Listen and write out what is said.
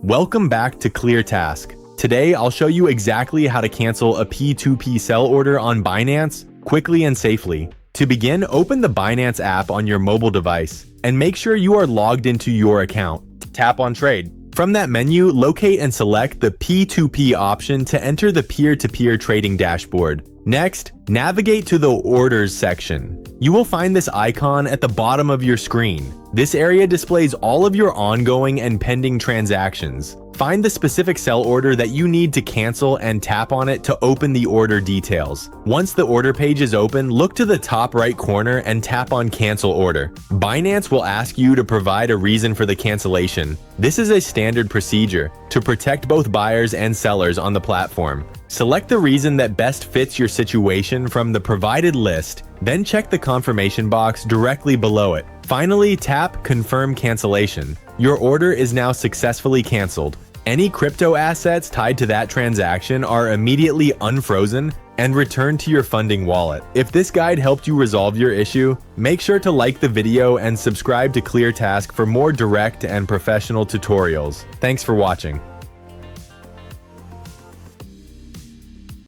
Welcome back to ClearTask. Today, I'll show you exactly how to cancel a P2P sell order on Binance quickly and safely. To begin, open the Binance app on your mobile device and make sure you are logged into your account. Tap on Trade. From that menu, locate and select the P2P option to enter the peer-to-peer trading dashboard. Next, navigate to the Orders section. You will find this icon at the bottom of your screen. This area displays all of your ongoing and pending transactions. Find the specific sell order that you need to cancel and tap on it to open the order details. Once the order page is open, look to the top right corner and tap on Cancel Order. Binance will ask you to provide a reason for the cancellation. This is a standard procedure to protect both buyers and sellers on the platform. Select the reason that best fits your situation from the provided list, then check the confirmation box directly below it. Finally, tap Confirm Cancellation. Your order is now successfully canceled. Any crypto assets tied to that transaction are immediately unfrozen and returned to your funding wallet. If this guide helped you resolve your issue, make sure to like the video and subscribe to ClearTask for more direct and professional tutorials. Thanks for watching.